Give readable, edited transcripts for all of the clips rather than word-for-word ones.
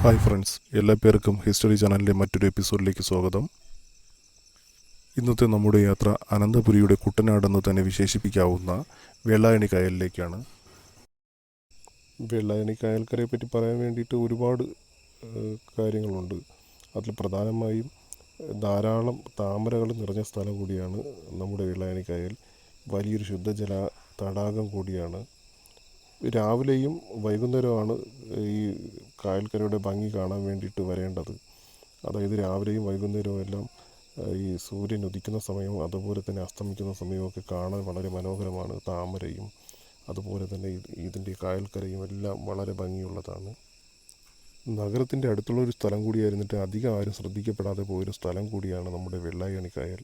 Hi friends, എല്ലാ പേർക്കും history ചാനലിൻ്റെ മറ്റൊരു എപ്പിസോഡിലേക്ക് സ്വാഗതം. ഇന്നത്തെ നമ്മുടെ യാത്ര അനന്തപുരിയുടെ കുട്ടനാടെന്ന് തന്നെ വിശേഷിപ്പിക്കാവുന്ന വെള്ളായണി കായലിലേക്കാണ്. വെള്ളായണി കായൽക്കരയെ പറ്റി പറയാൻ വേണ്ടിയിട്ട് ഒരുപാട് കാര്യങ്ങളുണ്ട്. അതിൽ പ്രധാനമായും ധാരാളം താമരകൾ നിറഞ്ഞ സ്ഥലം കൂടിയാണ് നമ്മുടെ വെള്ളായണി കായൽ. വലിയൊരു ശുദ്ധജല തടാകം കൂടിയാണ്. രാവിലെയും വൈകുന്നേരമാണ് ഈ കായൽക്കരയുടെ ഭംഗി കാണാൻ വേണ്ടിയിട്ട് വരേണ്ടത്. അതായത് രാവിലെയും വൈകുന്നേരവും എല്ലാം ഈ സൂര്യൻ ഉദിക്കുന്ന സമയവും അതുപോലെ തന്നെ അസ്തമിക്കുന്ന സമയവും ഒക്കെ കാണാൻ വളരെ മനോഹരമാണ്. താമരയും അതുപോലെ തന്നെ ഇതിൻ്റെ കായൽക്കരയും എല്ലാം വളരെ ഭംഗിയുള്ളതാണ്. നഗരത്തിൻ്റെ അടുത്തുള്ളൊരു സ്ഥലം കൂടിയായിരുന്നിട്ട് അധികം ആരും ശ്രദ്ധിക്കപ്പെടാതെ പോയൊരു സ്ഥലം കൂടിയാണ് നമ്മുടെ വെള്ളായണി കായൽ.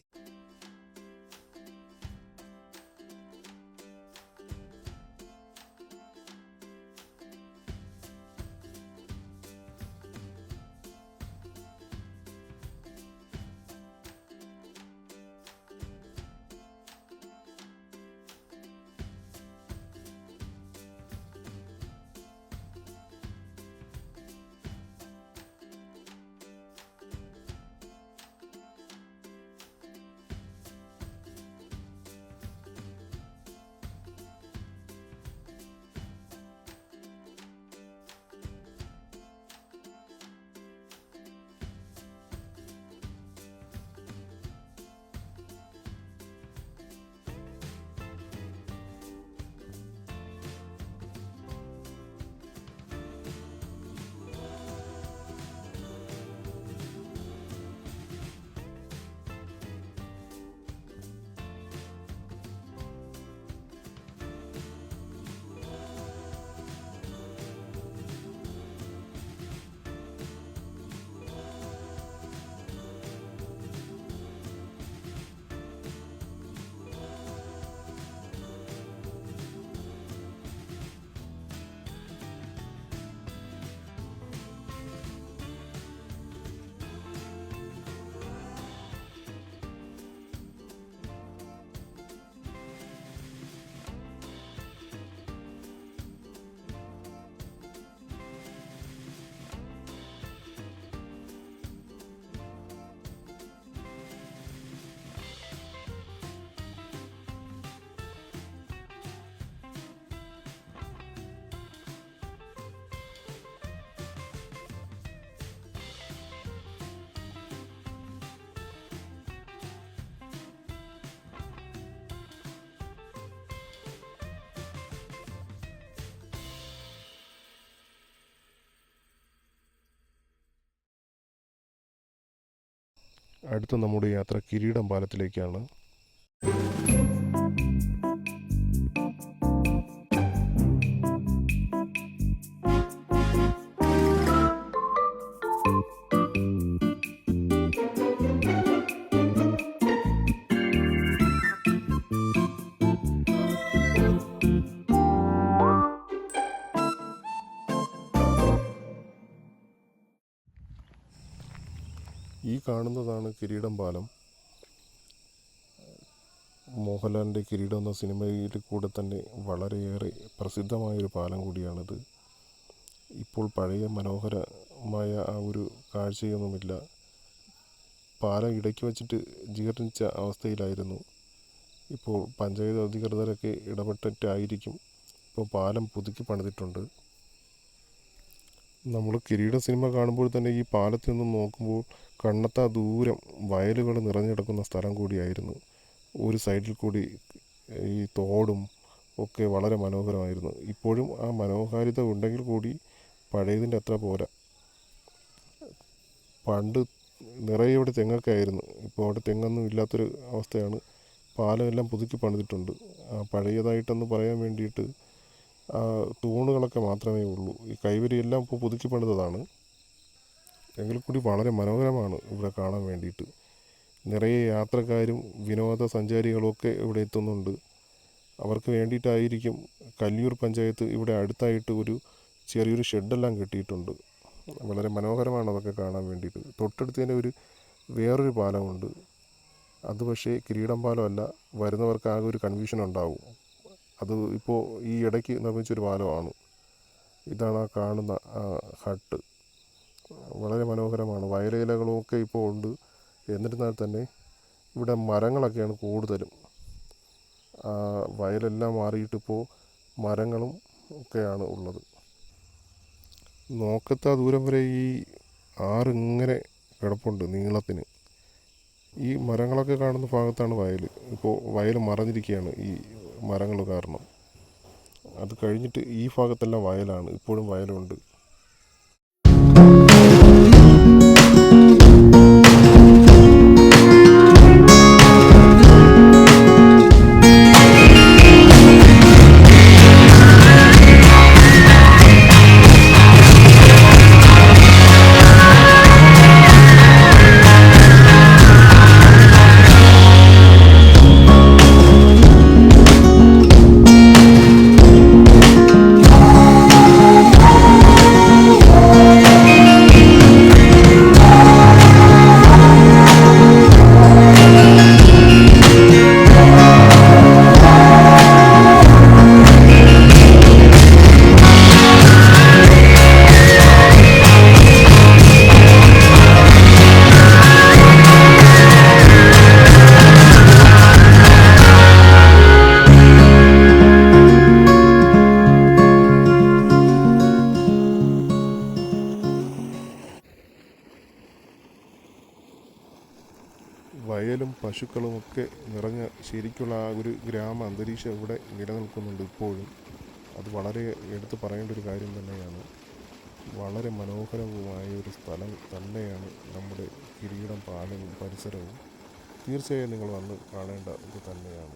അടുത്ത നമ്മുടെ യാത്ര കിരീടം പാലത്തിലേക്കാണ്. ഈ കാണുന്നതാണ് കിരീടം പാലം. മോഹൻലാലിൻ്റെ കിരീടം എന്ന സിനിമയിൽ കൂടെ തന്നെ വളരെയേറെ പ്രസിദ്ധമായൊരു പാലം കൂടിയാണിത്. ഇപ്പോൾ പഴയ മനോഹരമായ ആ ഒരു കാഴ്ചയൊന്നുമില്ല. പാലം ഇടയ്ക്ക് വച്ചിട്ട് ജീർണിച്ച അവസ്ഥയിലായിരുന്നു. ഇപ്പോൾ പഞ്ചായത്ത് അധികൃതരൊക്കെ ഇടപെട്ടിട്ടായിരിക്കും ഇപ്പോൾ പാലം പുതുക്കി പണിതിട്ടുണ്ട്. നമ്മൾ കിരീട സിനിമ കാണുമ്പോൾ തന്നെ ഈ പാലത്തിൽ നിന്നും നോക്കുമ്പോൾ കണ്ണെത്താ ദൂരം വയലുകൾ നിറഞ്ഞു കിടക്കുന്ന സ്ഥലം കൂടിയായിരുന്നു. ഒരു സൈഡിൽ കൂടി ഈ തോടും ഒക്കെ വളരെ മനോഹരമായിരുന്നു. ഇപ്പോഴും ആ മനോഹാരിത ഉണ്ടെങ്കിൽ കൂടി പഴയതിൻ്റെ അത്ര പോരാ. പണ്ട് നിറയെ ഇവിടെ തെങ്ങൊക്കെ ആയിരുന്നു. ഇപ്പോൾ അവിടെ തെങ്ങൊന്നും ഇല്ലാത്തൊരു അവസ്ഥയാണ്. പാലമെല്ലാം പുതുക്കി പണിതിട്ടുണ്ട്. പഴയതായിട്ടെന്ന് പറയാൻ വേണ്ടിയിട്ട് തൂണുകളൊക്കെ മാത്രമേ ഉള്ളൂ. ഈ കൈവരിയെല്ലാം ഇപ്പോൾ പുതുക്കി പണിതതാണ്. എങ്കിൽ കൂടി വളരെ മനോഹരമാണ് ഇവിടെ കാണാൻ വേണ്ടിയിട്ട്. നിറയെ യാത്രക്കാരും വിനോദസഞ്ചാരികളുമൊക്കെ ഇവിടെ എത്തുന്നുണ്ട്. അവർക്ക് വേണ്ടിയിട്ടായിരിക്കും കല്ലിയൂർ പഞ്ചായത്ത് ഇവിടെ അടുത്തായിട്ട് ഒരു ചെറിയൊരു ഷെഡെല്ലാം കെട്ടിയിട്ടുണ്ട്. വളരെ മനോഹരമാണ് അതൊക്കെ കാണാൻ വേണ്ടിയിട്ട്. തൊട്ടടുത്ത് തന്നെ വേറൊരു പാലമുണ്ട്. അത് പക്ഷേ കിരീടം പാലമല്ല. വരുന്നവർക്ക് ആകെ ഒരു കൺഫ്യൂഷൻ ഉണ്ടാവും. അത് ഇപ്പോൾ ഈ ഇടയ്ക്ക് നിർമ്മിച്ചൊരു പാലമാണ്. ഇതാണ് ആ കാണുന്ന ഹട്ട്. വളരെ മനോഹരമാണ്. വയലിലകളുമൊക്കെ ഇപ്പോൾ ഉണ്ട്. എന്നിരുന്നാൽ തന്നെ ഇവിടെ മരങ്ങളൊക്കെയാണ് കൂടുതലും. വയലെല്ലാം മാറിയിട്ടിപ്പോൾ മരങ്ങളും ഒക്കെയാണ് ഉള്ളത്. നോക്കത്താ ദൂരം വരെ ഈ ആറിങ്ങനെ കിടപ്പുണ്ട് നീളത്തിന്. ഈ മരങ്ങളൊക്കെ കാണുന്ന ഭാഗത്താണ് വയൽ. ഇപ്പോൾ വയൽ മറഞ്ഞിരിക്കുകയാണ് ഈ മരങ്ങൾ കാരണം. അത് കഴിഞ്ഞിട്ട് ഈ ഭാഗത്തെല്ലാം വയലാണ്. ഇപ്പോഴും വയലുണ്ട്. വയലും പശുക്കളുമൊക്കെ നിറഞ്ഞ ശരിക്കുള്ള ആ ഒരു ഗ്രാമ അന്തരീക്ഷം ഇവിടെ നിലനിൽക്കുന്നുണ്ട് ഇപ്പോഴും. അത് വളരെ എടുത്തു പറയേണ്ട ഒരു കാര്യം തന്നെയാണ്. വളരെ മനോഹരമായ ഒരു സ്ഥലം തന്നെയാണ് നമ്മുടെ കിരീടം പാലവും പരിസരവും. തീർച്ചയായും നിങ്ങൾ വന്ന് കാണേണ്ട ഇത് തന്നെയാണ്.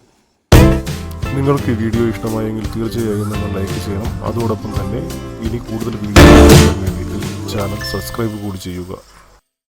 നിങ്ങൾക്ക് ഈ വീഡിയോ ഇഷ്ടമായെങ്കിൽ തീർച്ചയായും നിങ്ങൾ ലൈക്ക് ചെയ്യണം. അതോടൊപ്പം തന്നെ ഇനി കൂടുതൽ വീഡിയോ കാണാൻ വേണ്ടിയിട്ട് ചാനൽ സബ്സ്ക്രൈബ് കൂടി ചെയ്യുക.